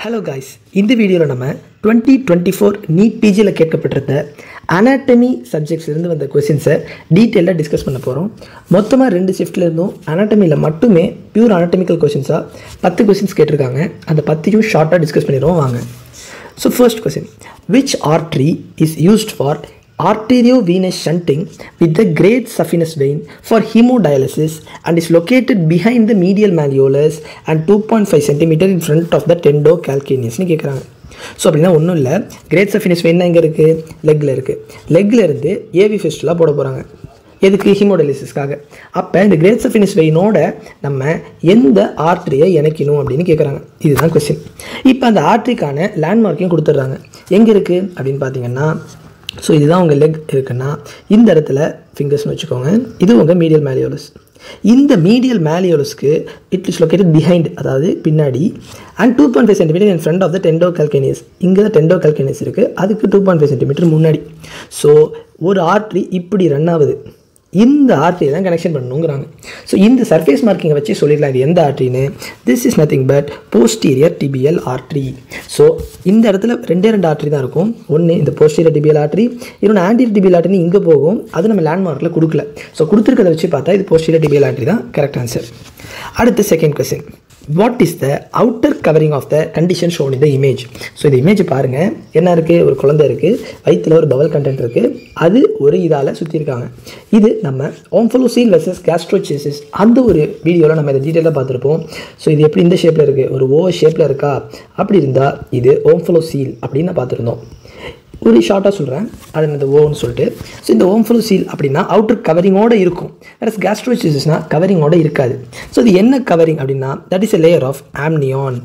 Hello guys, இந்த வீடியோவில் நம்ம 2024 நீட் பிஜியில் கேட்கப்பட்டிருந்த அனாட்டமி சப்ஜெக்ட்ஸ்லேருந்து வந்த கொஸ்டின்ஸை டீட்டெயிலாக டிஸ்கஸ் பண்ண போகிறோம். மொத்தமாக 2 ஷிஃப்ட்டில் இருந்தும் அனாட்டமியில் மட்டுமே பியூர் அனாட்டமிக்கல் கொஸ்டின்ஸாக 10 கொஸ்டின்ஸ் கேட்டிருக்காங்க. அந்த 10யும் ஷார்ட்டாக டிஸ்கஸ் பண்ணிடுவோம் வாங்க. So first question, which artery is used for arteriovenous shunting with the great saphenous vein for hemodialysis and is located behind the medial malleolus and 2.5 cm in front of the tendocalcaneus னு கேட்குறாங்க. So அப்படின்னா ஒன்றும் இல்லை, great saphenous vein எங்கே இருக்குது, லெக்கில் இருக்குது. லெக்கில் இருந்து AV fistula போட போகிறாங்க. எதுக்கு? ஹீமோடயாலிசிஸ்க்காக. அப்போ இந்த கிரேட் சஃபினஸ் வெயினோட நம்ம எந்த ஆர்ட்ரியை இணைக்கணும் அப்படின்னு கேட்குறாங்க. இதுதான் கொஸ்டின். இப்போ அந்த ஆர்ட்ரிக்கான லேண்ட்மார்க்கையும் கொடுத்துட்றாங்க. எங்கே இருக்குது அப்படின்னு பார்த்தீங்கன்னா, ஸோ இதுதான் உங்கள் லெக் இருக்குன்னா இந்த இடத்துல ஃபிங்கர்ஸ்னு வச்சுக்கோங்க. இது உங்கள் மீடியல் மேலியோலஸ். இந்த மீடியல் மேலியோலஸ்க்கு இட் இஸ் லொக்கேட்டட் பிஹைண்ட், அதாவது பின்னாடி, and 2.5 cm in front of the tendocalcaneus. இங்கே தான் டெண்டோகால்கேனியஸ் இருக்குது, அதுக்கு 2.5 cm முன்னாடி. ஸோ ஒரு ஆர்ட்ரி இப்படி ரன் ஆகுது, இந்த ஆர்ட்ரியை தான் கனெக்ஷன் பண்ணணுங்கிறாங்க. ஸோ இந்த சர்ஃபேஸ் மார்க்கிங்கை வச்சு சொல்லிடலாம் இது எந்த ஆர்ட்ரின்னு. This is nothing but posterior tibial artery. So இந்த இடத்துல ரெண்டே ஆர்ட்ரி தான் இருக்கும். ஒன்று இந்த போஸ்டீரியர் டிபியல் ஆர்ட்ரி, இன்னொன்று ஆன்டீரியர் டிபியல் ஆர்ட்ரின்னு இங்கே போகும். அது நம்ம லேண்ட்மார்க்கில் கொடுக்கல. ஸோ கொடுத்துருக்கதை வச்சு பார்த்தா இது போஸ்டீரியர் டிபியல் ஆர்ட்ரி தான் கரெக்ட் ஆன்சர். அடுத்த second question, what is the outer covering of the condition shown in the image? So இந்த இமேஜ் பாருங்கள், என்ன இருக்குது, ஒரு குழந்தை இருக்குது, வயிற்றில் ஒரு பவல் கண்டென்ட் இருக்குது, அது ஒரு இதால் சுற்றிருக்காங்க. இது நம்ம ஓம்ஃபலோசீல் வெர்சஸ் கேஸ்ட்ரோசெசிஸ் அந்த ஒரு வீடியோவில் நம்ம இதை டீட்டெயிலாக பார்த்துருப்போம். ஸோ இது எப்படி இந்த ஷேப்பில் இருக்குது, ஒரு ஓ ஷேப்பில் இருக்கா, அப்படி இருந்தால் இது ஓம்ஃபலோசீல் அப்படின்னு நான் பார்த்துருந்தோம். ஒரு ஷார்ட்டாக சொல்கிறேன், அது இந்த ஓன்னு சொல்லிட்டு. ஸோ இந்த ஓம்ஃபலோசீல் அப்படின்னா அவுட்டர் கவரிங்கோடு இருக்கும், வேறு கேஸ்ட்ரோசெசிஸ்னால் கவரிங்கோடு இருக்காது. ஸோ இது என்ன கவரிங் அப்படின்னா, that is a layer of amnion.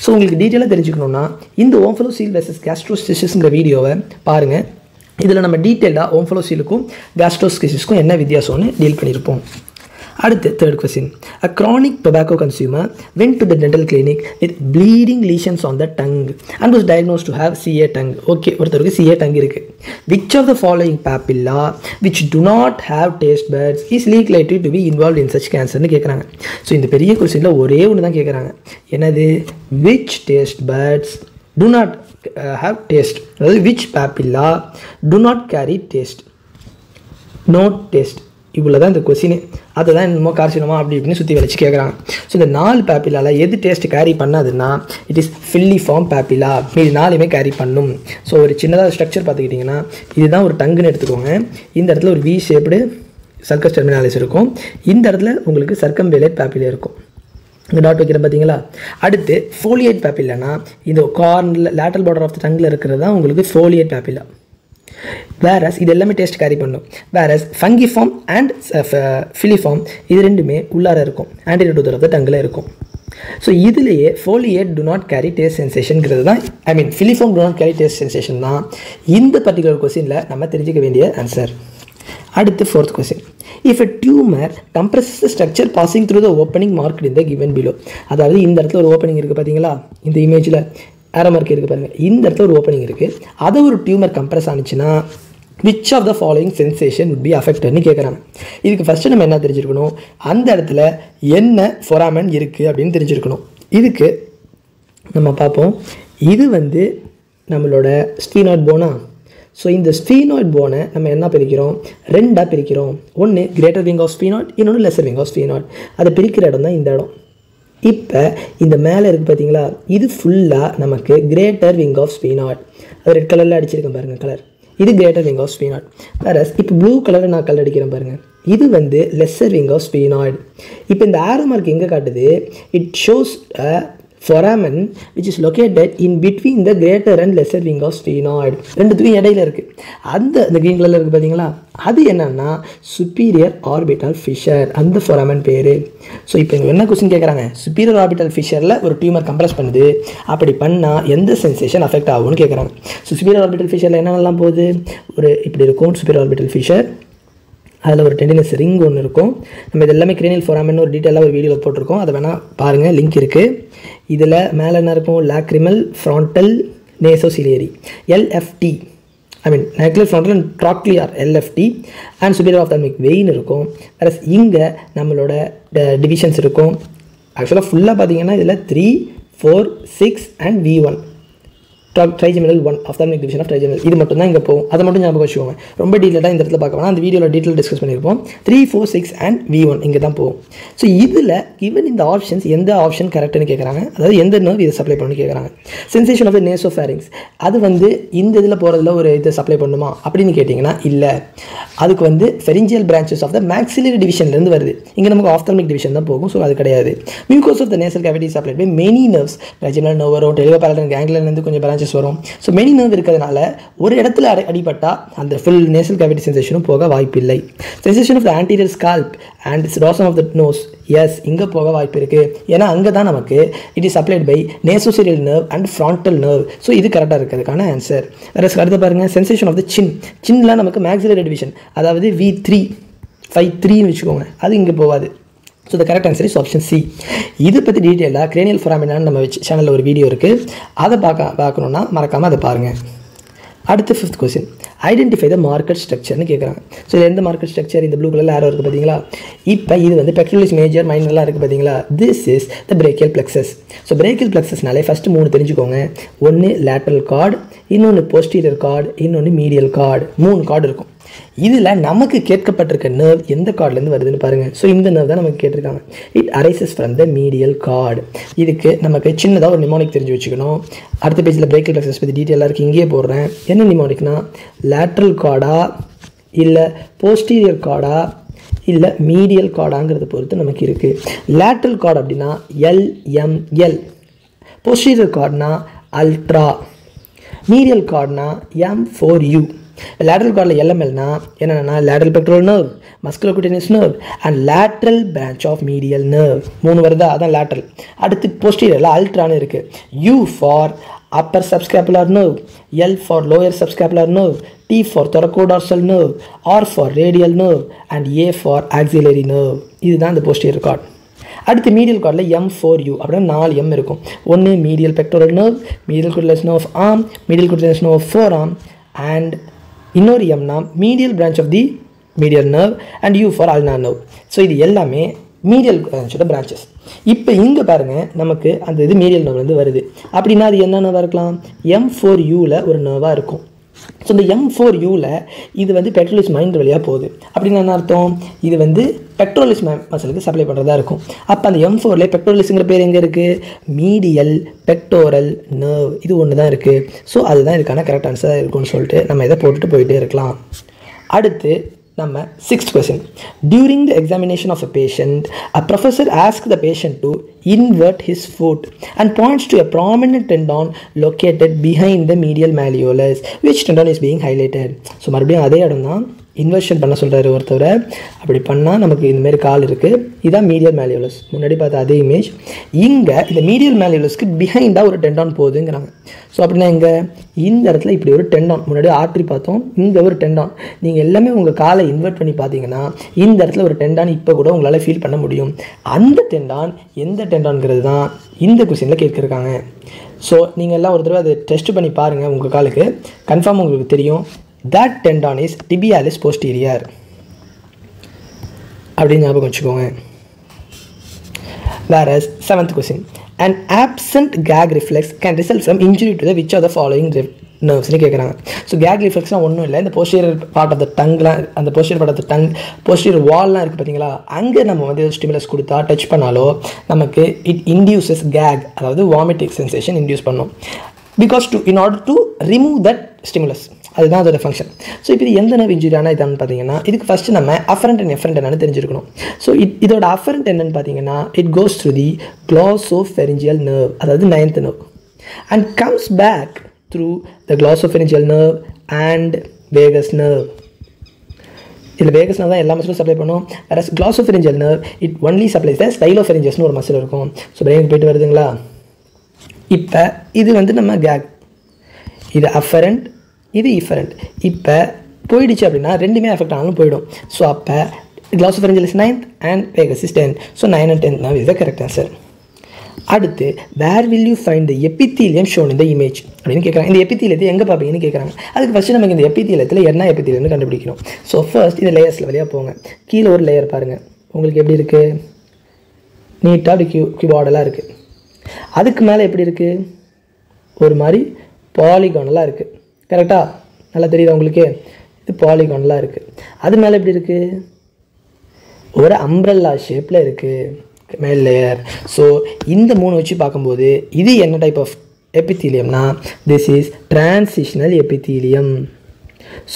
So உங்களுக்கு டீட்டெயிலாக தெரிஞ்சுக்கணுன்னா இந்த ஓம்ஃபலோசீல் வெர்சஸ் கேஸ்ட்ரோசெசிஸ்ங்கிற வீடியோவை பாருங்கள். இதில் நம்ம டீட்டெயிலாக ஓம்ஃபலோசீலுக்கும் கேஸ்ட்ரோசெசிஸ்க்கும் என்ன வித்தியாசம்னு டீல் பண்ணியிருப்போம். அடுத்து third question, a chronic tobacco consumer went to the dental clinic with bleeding lesions on the tongue and was diagnosed to have CA tongue. Okay, ஒருத்தருக்கு CA tongue இருக்குது. Which of the following papilla which do not have taste buds is likely to be involved in such cancerன்னு கேட்குறாங்க. So இந்த பெரிய கொஸ்டினில் ஒரே ஒன்று தான் கேட்குறாங்க, என்னது, which taste buds do not have taste, அதாவது which papilla do not carry taste, no taste. இவ்வளோ தான் இந்த கொஸ்டின். அதை தான் என்னமோ கார்சினோமா அப்படி இப்படின்னு சுற்றி வச்சு கேட்குறாங்க. ஸோ இந்த 4 பேப்பிலாவில் எது taste carry பண்ணாதுன்னா it is filiform பேப்பிலா. மீது 4மே கேரி பண்ணும். ஸோ ஒரு சின்னதாக ஸ்ட்ரக்சர் பார்த்துக்கிட்டிங்கன்னா, இதுதான் ஒரு டங்குன்னு எடுத்துக்கோங்க. இந்த இடத்துல ஒரு வி ஷேப்டு சர்க்கஸ் டெர்மினாலிஸ் இருக்கும். இந்த இடத்துல உங்களுக்கு சர்க்கம்வேலேட் பேப்பிலே இருக்கும். இந்த டாட் வைக்கிறேன் பார்த்தீங்களா. அடுத்து ஃபோலியேட் பேப்பிலானா இந்த கார்னில் லேட்டரல் பார்டர் ஆஃப் த டங்கில் இருக்கிறது தான் உங்களுக்கு ஃபோலியேட் பேப்பிலா. வேரஸ் இது எல்லாமே டேஸ்ட் கேரி பண்ணும். வேரஸ் ஃபங்கிஃபார்ம் அண்ட் ஃபிலிஃபார்ம் இது ரெண்டுமே உள்ளார இருக்கும், ஆன்டீரியர் டு த டங்கில் இருக்கும். ஸோ இதுலேயே ஃபோலியேட் டு நாட் கேரி டேஸ்ட் சென்சேஷன்ங்கிறது தான், filiform to not carry taste sensation தான் இந்த பர்டிகுலர் கொஸ்டினில் நம்ம தெரிஞ்சிக்க வேண்டிய ஆன்சர். அடுத்து fourth question, if a tumor compresses the structure passing through the opening marked in the given below. அதாவது இந்த இடத்துல ஒரு ஓப்பனிங் இருக்குது பார்த்தீங்களா, இந்த இமேஜில் ஏரோ மார்க் இருக்குது பாருங்கள், இந்த இடத்துல ஒரு ஓப்பனிங் இருக்குது, அதை ஒரு டியூமர் கம்ப்ரெஸ் ஆனிச்சுன்னா which of the following sensation would be affectedனு கேட்குறாங்க. இதுக்கு ஃபஸ்ட்டு நம்ம என்ன தெரிஞ்சிருக்கணும், அந்த இடத்துல என்ன ஃபொராமன் இருக்குது அப்படின்னு தெரிஞ்சிருக்கணும். இதுக்கு நம்ம பார்ப்போம், இது நம்மளோட ஸ்பீனாய்ட் போனா. ஸோ இந்த ஸ்பீனாய்ட் போனை நம்ம என்ன பிரிக்கிறோம், 2ஆக பிரிக்கிறோம். ஒன்று கிரேட்டர் விங் ஆஃப் ஸ்பீனாய்ட், இன்னொன்று லெசர் விங் ஆஃப் ஸ்பீனாய்ட். அதை பிரிக்கிற இடம் தான் இந்த இடம். இப்போ இந்த மேலே இருக்குது பார்த்தீங்களா, இது ஃபுல்லாக நமக்கு கிரேட்டர் விங் ஆஃப் ஸ்பீனாய்ட். அது ரெட் கலரில் அடிச்சிருக்கேன் பாருங்கள் கலர், இது கிரேட்டர் விங் ஆஃப் ஸ்பீனாய்ட். வேறு இப்போ ப்ளூ கலரில் நான் கலர் அடிக்கிறேன் பாருங்கள், இது லெஸ்ஸர் விங் ஆஃப் ஸ்பீனாய்ட். இப்போ இந்த ஆரோ மார்க் எங்கே காட்டுது, it shows a foramen which is located in between the greater and lesser wing of sphenoid. ரெண்டுத்துக்கும் இடையில இருக்குது. அந்த கிரீன் கலரில் இருக்குது பார்த்தீங்களா, அது என்னன்னா superior orbital fissure, அந்த foramen பேர். ஸோ இப்போ இங்கே என்ன கொஸ்டின் கேட்குறாங்க, superior orbital fissureல ஒரு டியூமர் கம்ப்ரெஸ் பண்ணுது, அப்படி பண்ணால் எந்த சென்சேஷன் அஃபெக்ட் ஆகும்னு கேட்குறாங்க. ஸோ superior orbital fissureல என்னென்னலாம் போகுது, ஒரு இப்படி இருக்கும் superior orbital fissure, அதில் ஒரு டெண்டினஸ் ரிங் ஒன்று இருக்கும். நம்ம இது எல்லாமே கிரேனியல் ஃபோராமன் ஒரு டீட்டெயிலாக ஒரு வீடியோவில் போட்டிருக்கோம், அதை வேணால் பாருங்கள், லிங்க் இருக்குது. இதில் மேலே என்ன இருக்கும், lacrimal frontal nasociliary LFT, necklace frontal and trochlear LFT and superior ophthalmic vein இருக்கும். வேறு இங்கே நம்மளோட டிவிஷன்ஸ் இருக்கும். ஆக்சுவலாக ஃபுல்லாக பார்த்தீங்கன்னா இதில் 3, 4, 6 and V1. Trigeminal 1 ophthalmic division of trigeminal. இது மட்டும் தான் இங்கே போகும். அதை மட்டும் ஞாபகம் வச்சுக்கோங்க. ரொம்ப டீட்டெயிலாக இந்த இடத்துல பார்க்க வேணாம். அந்த வீடியோவில் டீட்டெயில் டிஸ்கஸ் பண்ணியிருப்போம். 3, 4, 6 and V1 இங்கே தான் போகும். ஸோ இதில் given இந்த ஆப்ஷன்ஸ் எந்த ஆப்ஷன் கரெக்டுன்னு கேட்குறாங்க. அதாவது எந்த நர்வ் இதை சப்ளை பண்ணணும்னு கேட்குறாங்க. சென்சேஷன் ஆஃப் த நேசோஃபேரிங்ஸ் அது வந்து இந்த இதில் போகிறதுல ஒரு இதை சப்ளை பண்ணுமா அப்படின்னு கேட்டிங்கன்னா இல்லை. அதுக்கு வந்து pharyngeal branches of the maxillary டிவிஷன்லேருந்து வருது. இங்கே நமக்கு ஆப்தல்மிக் டிவிஷன் தான் போகும். ஸோ அது கிடையாது. Mucous of the nasal cavity supplied by many nerves. Trigeminal nerve வரும், டெலியோபாரடைன் கேங்க்லியன்லேருந்து கொஞ்சம் பிரான்ச்சஸ் வரும். ஸோ மெனி நர்வ் இருக்கிறதுனால ஒரு இடத்துல அடிபட்டால் அந்த ஃபுல் நேசல் கேவிட்டி சென்சேஷனும் போக வாய்ப்பில்லை. Sensation of the anterior scalp and dorsum of the nose, yes இங்கே போக வாய்ப்பு இருக்குது. ஏன்னா அங்கே தான் நமக்கு it is supplied by nasociliary nerve and frontal nerve. So இது கரெக்டாக இருக்கிறதுக்கான ஆன்சர். வேறு அடுத்து பாருங்கள், சென்சேஷன் ஆஃப் த சின்லாம் நமக்கு மேக்ஸிலரி டிவிஷன், அதாவது V3, 5-3ன்னு வச்சுக்கோங்க, அது இங்கே போகாது. So the correct answer is option C. இதை பற்றி டீட்டெயிலாக கிரேனியல் ஃபொராமினான்னு நம்ம சேனலில் ஒரு வீடியோ இருக்குது. அதை பார்க்கணுன்னா மறக்காமல் அதை பாருங்கள். அடுத்து 5th question, identify the marked ஸ்ட்ரக்சர்னு கேட்குறாங்க. ஸோ இது எந்த மார்க்கெட் ஸ்ட்ரக்சர்? இந்த ப்ளூ கலரில் ஆரோ இருக்குது பார்த்தீங்களா? இப்போ இது வந்து பெக்டோரலிஸ் மேஜர் மைனர்லாம் இருக்குது பார்த்தீங்களா? This is the brachial plexus. So brachial பிளெக்ஸஸ்னாலே ஃபஸ்ட்டு 3 தெரிஞ்சுக்கோங்க. ஒன்று லேட்ரல் கார்டு, இன்னொன்று போஸ்டீரியர் கார்டு, இன்னொன்று மீடியல் கார்டு. 3 கார்டு இருக்கும். இதில் நமக்கு கேட்கப்பட்டிருக்க நர்வ் எந்த கார்ட்லேருந்து வருதுன்னு பாருங்கள். ஸோ இந்த நர்வ் தான் நமக்கு கேட்டிருக்காங்க. It arises from the medial card. இதுக்கு நமக்கு சின்னதாக ஒரு நிமோனிக் தெரிஞ்சு வச்சுக்கணும். அடுத்த பேஜில் பிரேக்கியல் பிளெக்ஸஸ் பற்றி டீட்டெயிலாக இருக்குது, இங்கேயே போடுறேன். என்ன நிமோனிக்னா லேட்ரல் கார்டா இல்லை போஸ்டீரியர் கார்டா இல்லை மீடியல் கார்டாங்கிறத பொறுத்து நமக்கு இருக்குது. லேட்ரல் கார்டு அப்படின்னா LML, போஸ்டீரியர் கார்டுனா அல்ட்ரா, மீடியல் கார்டுனா M4U. லேட்ரல் கார்டில் LMLனா என்னென்னா lateral pectoral nerve, musculocutaneous nerve and lateral branch of medial nerve. 3 வருதா? அதான் லேட்ரல். அடுத்து போஸ்டீரியரில் அல்ட்ரான்னு இருக்குது. U for upper subscapular nerve, L for lower subscapular nerve, T for thoracodorsal nerve, R for radial nerve and A for axillary nerve. இதுதான் இந்த posterior card. அடுத்து medial கார்டில் M4U அப்படின்னா 4 M இருக்கும். ஒன்று medial pectoral nerve, medial cutaneous nerve of arm, medial cutaneous nerve of forearm and இன்னொரு எம்னா medial branch of the medial nerve and U for ulnar nerve. So இது எல்லாமே medial பிரான்ச்சோட branches. இப்போ இங்கே பாருங்கள், நமக்கு அந்த இது மீடியல் நர்வ்லேருந்து வருது அப்படின்னா அது என்ன நர்வாக இருக்கலாம்? M4Uவில் ஒரு நர்வாக இருக்கும். ஸோ இந்த M4Uவில் இது வந்து பெக்டோரலிஸ் மைண்ட் வழியாக போகுது. அப்படின்னு என்ன அர்த்தம்? இது வந்து பெக்டோரலிஸ் மசிலுக்கு சப்ளை பண்ணுறதா இருக்கும். அப்போ அந்த M4ல பெக்டோரலிஸுங்கிற பேர் எங்கே இருக்குது? Medial pectoral nerve. இது ஒன்று தான் இருக்குது. ஸோ அதுதான் இதுக்கான கரெக்ட் ஆன்சராக இருக்கும்னு சொல்லிட்டு நம்ம இதை போட்டுட்டு போயிட்டே இருக்கலாம். அடுத்து நம்ம 6th question. During the examination of a patient, a professor asks the patient to invert his foot and points to a prominent tendon located behind the medial malleolus. Which tendon is being highlighted? So மறுபடியும் அதே இடம் தான் inversion பண்ண சொல்கிறாரு ஒருத்தவரை. அப்படி பண்ணால் நமக்கு இந்தமாரி கால் இருக்குது. இதுதான் மீடியல் மேலியோலஸ். முன்னாடி பார்த்த அதே இமேஜ். இங்கே இந்த மீடியல் மேலியோலஸ்க்கு பிஹைண்டாக ஒரு டெண்டான் போகுதுங்கிறாங்க. ஸோ அப்படின்னா இங்கே இந்த இடத்துல இப்படி ஒரு டெண்டான், முன்னாடி ஆர்ட்ரி பார்த்தோம், இங்கே ஒரு டெண்டான். நீங்கள் எல்லாமே உங்கள் காலை இன்வெர்ட் பண்ணி பார்த்தீங்கன்னா இந்த இடத்துல ஒரு டெண்டான் இப்போ கூட உங்களால் ஃபீல் பண்ண முடியும். அந்த டெண்டான் எந்த டெண்டான்ங்கிறது தான் இந்த கொஸ்டினில் கேட்குறாங்க. ஸோ நீங்கள் எல்லாம் ஒரு தடவை அதை டெஸ்ட் பண்ணி பாருங்கள். உங்கள் காலுக்கு கன்ஃபார்ம் உங்களுக்கு தெரியும். That tendon is tibialis posterior அப்படின்னு ஞாபகம் வச்சுக்கோங்க. Whereas 7th question, an absent gag reflex can result from injury to the which of the following nervesனு கேட்குறாங்க. ஸோ கேக் ரிஃப்ளெக்ஸ்னால் ஒன்றும் இல்லை, இந்த போஸ்டீரியர் பார்ட் ஆஃப் த டங்லாம், அந்த posterior part of the tongue, posterior வால்லாம் இருக்குது பார்த்தீங்களா, அங்கே நம்ம வந்து ஸ்டிமுலஸ் கொடுத்தா டச் பண்ணாலோ நமக்கு இட் இன்டியூசஸ் கேக், அதாவது வாமிட்டிங் சென்சேஷன் இன்டியூஸ் பண்ணும். Because in order to remove that stimulus, அதுதான் அதோட ஃபங்க்ஷன். ஸோ இப்போ இது எந்த நர்வ் இன்ஜுரியான இதான்னு பார்த்தீங்கன்னா, இதுக்கு ஃபஸ்ட்டு நம்ம அஃபரண்ட் அண்ட் எஃபரண்ட் என்னன்னு தெரிஞ்சிருக்கணும். ஸோ இதோட அஃபரண்ட் என்னன்னு பார்த்தீங்கன்னா, it goes through the glossopharyngeal nerve, அதாவது 9th nerve, and comes back through the glossopharyngeal nerve and vagus nerve. இதில் வேகஸ் nerve தான் எல்லா மசிலும் சப்ளை பண்ணும். வேற glossopharyngeal nerve it only supplies the ஸ்டைலோஃபெரிஞ்சஸ்னு ஒரு மசில் இருக்கும். ஸோ பிரெயினுக்கு போயிட்டு வருதுங்களா. இப்போ இது வந்து நம்ம கேக், இது அஃபரண்ட், இது இஃபரண்ட். இப்போ போயிடுச்சு அப்படின்னா ரெண்டுமே அஃபெக்ட் ஆனாலும் போயிடும். ஸோ அப்போ glossopharyngeal is 9th and vagus is 10th. So 9 and 10 nerve is the correct answer. அடுத்து where will you find the epithelium shown இந்த இமேஜ் அப்படின்னு கேட்குறாங்க. இந்த எபித்தீலியத்தை எங்கே பார்ப்பீங்கன்னு கேட்குறாங்க. அதுக்கு ஃபஸ்ட்டு நமக்கு இந்த எபித்தீலியத்தில் என்ன எபித்தீலியம்னு கண்டுபிடிக்கணும். ஸோ ஃபர்ஸ்ட் இந்த லேயர்ஸில் வழியாக போங்க. கீழே ஒரு லேயர் பாருங்கள், உங்களுக்கு எப்படி இருக்குது, நீட்டாக அப்படி கியூபார்டெல்லாம் இருக்குது. அதுக்கு மேலே எப்படி இருக்குது, ஒரு மாதிரி பாலிகானலாக இருக்குது. கரெக்டாக? நல்லா தெரியுதா உங்களுக்கு? இது பாலிகானலாக இருக்குது. அது மேலே எப்படி இருக்குது, ஒரு அம்ப்ரெல்லா ஷேப்பில் இருக்குது மேல் லேயர். ஸோ இந்த 3 வச்சு பார்க்கும்போது இது என்ன டைப் ஆஃப் எபித்தீலியம்னா, this is transitional epithelium.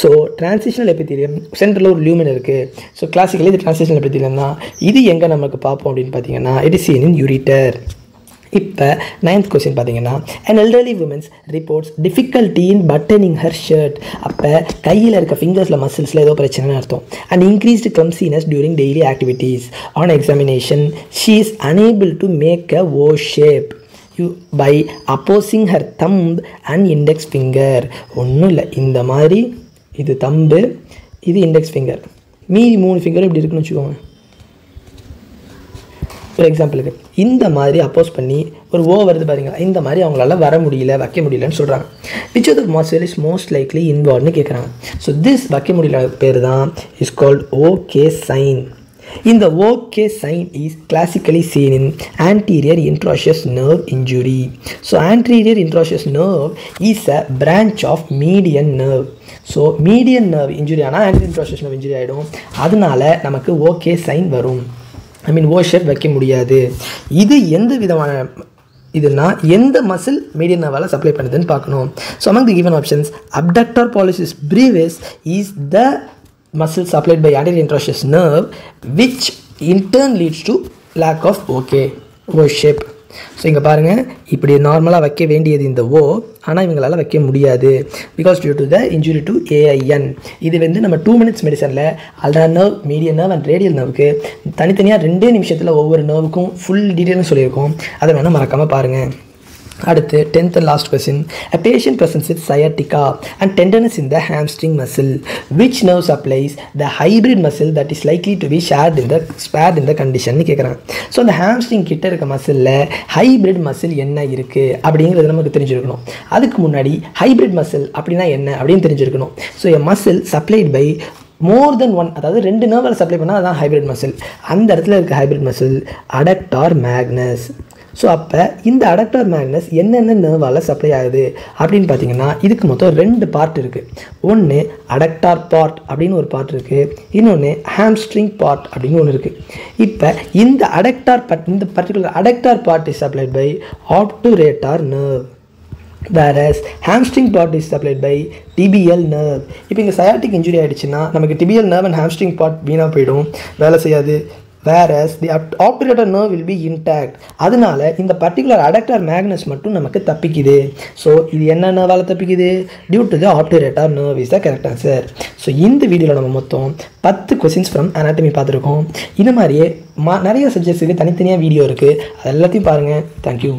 So transitional epithelium சென்ட்ரலில் ஒரு லியூமன் இருக்குது. ஸோ கிளாசிக்கலி இது டிரான்சிஷனல் எபித்தீலியம் தான். இது எங்கே நமக்கு பார்ப்போம் அப்படின்னு பார்த்தீங்கன்னா, it is seen in ureter. இப்போ 9th கொஸ்டின் பார்த்தீங்கன்னா, an elderly woman reports difficulty in buttoning her shirt. அப்போ கையில் இருக்க ஃபிங்கர்ஸில் மசில்ஸில் ஏதோ பிரச்சனைன்னு அர்த்தம். and increased clumsiness during daily activities. on examination she is unable to make a O shape by opposing her thumb and index finger. ஒன்றும் இல்லை, இந்த மாதிரி இது தம்பு, இது இண்டெக்ஸ் ஃபிங்கர், மீதி 3 ஃபிங்கரும் இப்படி இருக்குன்னு வச்சுக்கோங்க. ஒரு எக்ஸாம்பிளுக்கு இந்த மாதிரி அப்போஸ் பண்ணி ஒரு ஓ வருது பாருங்களா, இந்த மாதிரி அவங்களால வர முடியல, வைக்க முடியலன்னு சொல்கிறாங்க. Which of the muscle is most likely இன்வால்வ்னு கேட்குறாங்க. ஸோ திஸ் வைக்க முடியல பேர் தான் இஸ் கால்ட் ஓகே சைன். இந்த okay sign is classically seen in anterior introosseous nerve injury. ஸோ anterior introosseous nerve is a branch of median nerve. So median nerve injury ஆனால் anterior introosseous nerve injury ஆகிடும். அதனால நமக்கு okay sign வரும். ஓ shape வைக்க முடியாது. இது எந்த விதமான இதுனா எந்த மசில் மீடியன் நர்வால் சப்ளை பண்ணுதுன்னு பார்க்கணும். So among the given options, abductor pollicis brevis is the muscle supplied by anterior introosseous nerve, which in turn leads to lack of O shape. So இங்கே பாருங்கள், இப்படி நார்மலாக வைக்க வேண்டியது இந்த ஓ, ஆனால் இவங்களால் வைக்க முடியாது. Because due to the injury to AIN. இது வந்து நம்ம 2 minutes மெடிசனில் ulnar nerve, median nerve and radial நர்வுக்கு தனித்தனியாக 2 நிமிஷத்தில் ஒவ்வொரு நர்வுக்கும் ஃபுல் டீட்டெயிலும் சொல்லியிருக்கோம். அதை வேணால் மறக்காமல் பாருங்கள். அடுத்து 10th and last question. A patient presents with sciatica and tenderness in the hamstring muscle. Which nerve supplies the hybrid muscle that is likely to be spared in the condition? கேட்குறாங்க. So அந்த hamstring கிட்ட இருக்க மசிலில் hybrid muscle என்ன இருக்குது அப்படிங்கிறது நமக்கு தெரிஞ்சிருக்கணும். அதுக்கு முன்னாடி ஹைப்ரிட் மசில் அப்படின்னா என்ன அப்படின்னு தெரிஞ்சிருக்கணும். So a muscle supplied by more than one, அதாவது 2 நர்வால் சப்ளை பண்ணால் அதான் ஹைப்ரிட் மசில். அந்த இடத்துல இருக்க hybrid muscle adductor magnus. So அப்போ இந்த அடக்டார் மேக்னஸ் என்னென்ன நர்வால் சப்ளை ஆகுது அப்படின்னு பார்த்தீங்கன்னா, இதுக்கு மொத்தம் 2 பார்ட் இருக்குது. ஒன்று அடக்டார் பார்ட் அப்படின்னு ஒரு பார்ட் இருக்குது, இன்னொன்று ஹாம்ஸ்ட்ரிங் பார்ட் அப்படின்னு ஒன்று இருக்குது. இப்போ இந்த அடக்டார் பார்ட், இந்த particular adductor part is supplied by obturator nerve, whereas hamstring part is supplied by tibial nerve. இப்போ இங்கே sciatic injury ஆகிடுச்சுன்னா நமக்கு tibial nerve and hamstring part வீணாக போயிடும், வேலை செய்யாது. whereas the obturator nerve will be intact. அதனால இந்த பர்டிகுலர் அடக்டார் மேக்னஸ் மட்டும் நமக்கு தப்பிக்குது. ஸோ இது என்ன நர்வால் தப்பிக்குது? Due to the obturator nerve is the correct answer. So இந்த வீடியோவில் நம்ம மொத்தம் 10 கொஸ்டின்ஸ் ஃப்ரம் அனாட்டமி பார்த்துருக்கோம். இது மாதிரியே நிறைய சப்ஜெக்ட்ஸுக்கு தனித்தனியாக வீடியோ இருக்குது, அது எல்லாத்தையும் பாருங்கள். தேங்க்யூ.